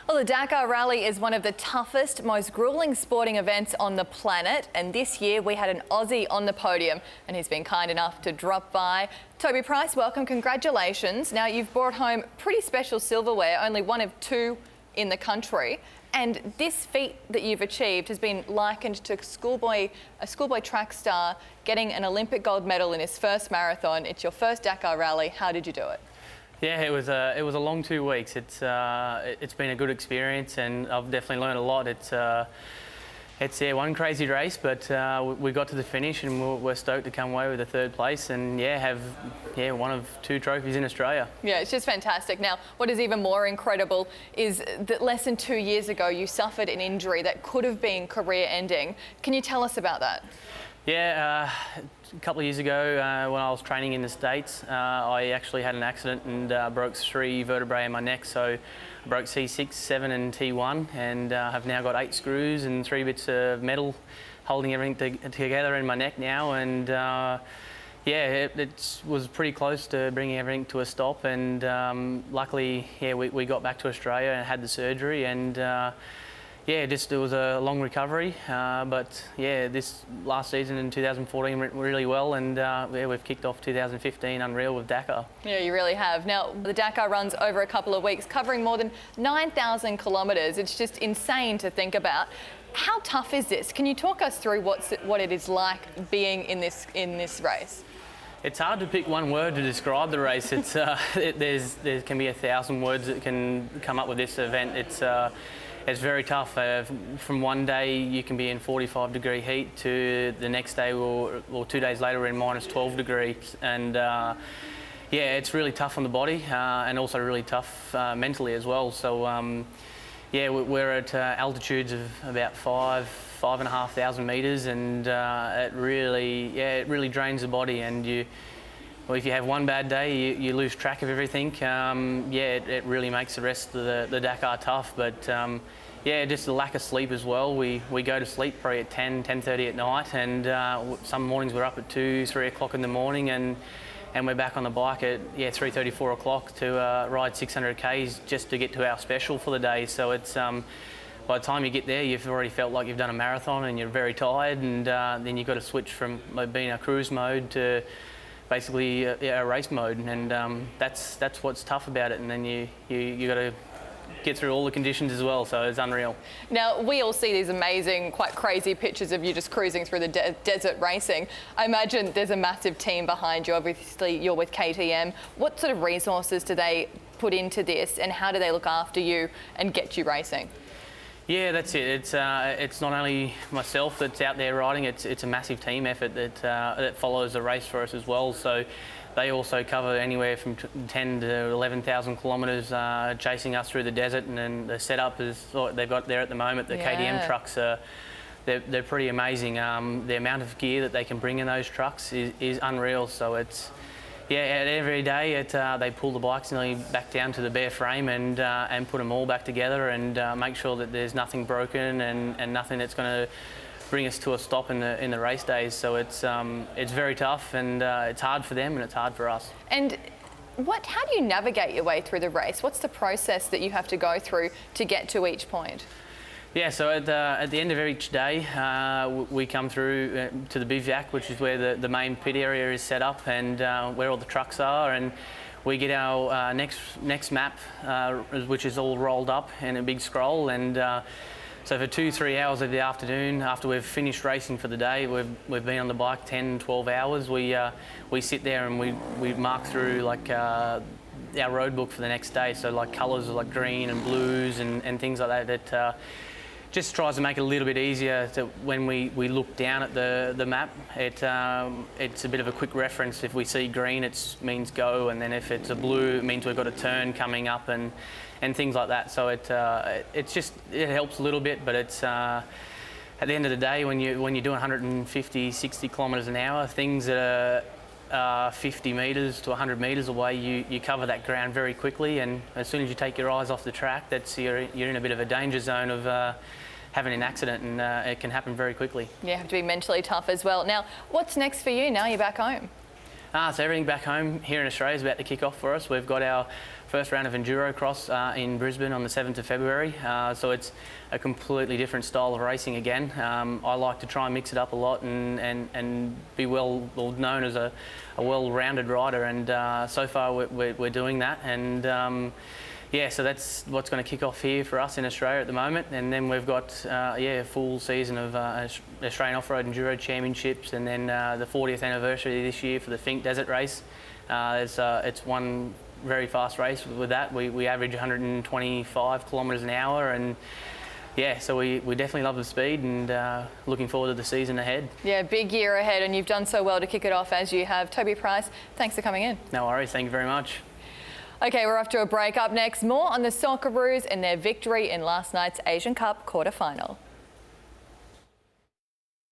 Well, the Dakar Rally is one of the toughest, most grueling sporting events on the planet, and this year we had an Aussie on the podium, and he's been kind enough to drop by. Toby Price, welcome, congratulations. Now, you've brought home pretty special silverware, only one of two in the country, and this feat that you've achieved has been likened to a schoolboy track star getting an Olympic gold medal in his first marathon. It's your first Dakar Rally. How did you do it? Yeah, it was a long 2 weeks. It's been a good experience, and I've definitely learned a lot. It's one crazy race, but we got to the finish, and we're stoked to come away with a third place, and have one of two trophies in Australia. Yeah, it's just fantastic. Now, what is even more incredible is that less than 2 years ago you suffered an injury that could have been career-ending. Can you tell us about that? Yeah, a couple of years ago when I was training in the States, I actually had an accident and broke 3 vertebrae in my neck. So I broke C6, 7 and T1, and have now got 8 screws and 3 bits of metal holding everything together in my neck now. And it was pretty close to bringing everything to a stop. And luckily, we got back to Australia and had the surgery. And it was a long recovery, but this last season in 2014 went really well, and we've kicked off 2015 unreal with Dakar. Yeah, you really have. Now, the Dakar runs over a couple of weeks, covering more than 9,000 kilometres. It's just insane to think about. How tough is this? Can you talk us through what it is like being in this race? It's hard to pick one word to describe the race. It's there can be 1,000 words that can come up with this event. It's very tough. From one day you can be in 45-degree heat to the next day or 2 days later we're in minus 12 degrees. And it's really tough on the body and also really tough mentally as well. So we're at altitudes of about 5,500 metres, and it really drains the body. And if you have one bad day, you lose track of everything. It really makes the rest of the Dakar tough. But just the lack of sleep as well. We go to sleep probably at 10:30 at night, and some mornings we're up at 2, 3 o'clock in the morning, and we're back on the bike at 3:30, 4 o'clock to ride 600 Ks just to get to our special for the day. So it's by the time you get there, you've already felt like you've done a marathon and you're very tired, and then you've got to switch from being a cruise mode to basically a race mode, and that's what's tough about it. And then you got to get through all the conditions as well, so it's unreal. Now, we all see these amazing, quite crazy pictures of you just cruising through the desert racing. I imagine there's a massive team behind you. Obviously, you're with KTM. What sort of resources do they put into this, and how do they look after you and get you racing? Yeah, that's it. It's not only myself that's out there riding. It's a massive team effort that follows the race for us as well. So they also cover anywhere from 10 to 11,000 kilometres chasing us through the desert. And then the setup is they've got there at the moment. The KTM trucks they're pretty amazing. The amount of gear that they can bring in those trucks is unreal. So it's every day they pull the bikes nearly back down to the bare frame and put them all back together and make sure that there's nothing broken and nothing that's going to bring us to a stop in the race days. So it's very tough, and it's hard for them and it's hard for us. And how do you navigate your way through the race? What's the process that you have to go through to get to each point? Yeah, so at the end of each day, we come through to the bivouac, which is where the main pit area is set up and where all the trucks are, and we get our next map, which is all rolled up in a big scroll. And so for 2-3 hours of the afternoon, after we've finished racing for the day, we've been on the bike 10-12 hours. We sit there and we mark through like our road book for the next day. So like colours like green and blues and things like that. Just tries to make it a little bit easier to when we look down at the map. It's a bit of a quick reference. If we see green, it means go, and then if it's a blue, it means we've got a turn coming up and things like that. So it helps a little bit, but it's at the end of the day when you're doing 150, 60 kilometres an hour, things that are 50 metres to 100 metres away, you cover that ground very quickly, and as soon as you take your eyes off the track, you're in a bit of a danger zone of having an accident, and it can happen very quickly. You have to be mentally tough as well. Now, what's next for you now you're back home? So everything back home here in Australia is about to kick off for us. We've got our first round of Enduro Cross in Brisbane on the 7th of February. So it's a completely different style of racing again. I like to try and mix it up a lot and be well known as a well-rounded rider, and so far we're doing that. And yeah, so that's what's going to kick off here for us in Australia at the moment. And then we've got a full season of Australian Off-Road Enduro Championships, and then the 40th anniversary this year for the Finke Desert Race. It's one very fast race with that. We average 125 kilometres an hour, and yeah, so we definitely love the speed, and looking forward to the season ahead. Yeah, big year ahead, and you've done so well to kick it off as you have. Toby Price, thanks for coming in. No worries, thank you very much. Okay, we're off to a break. Up next, more on the Socceroos and their victory in last night's Asian Cup quarter-final.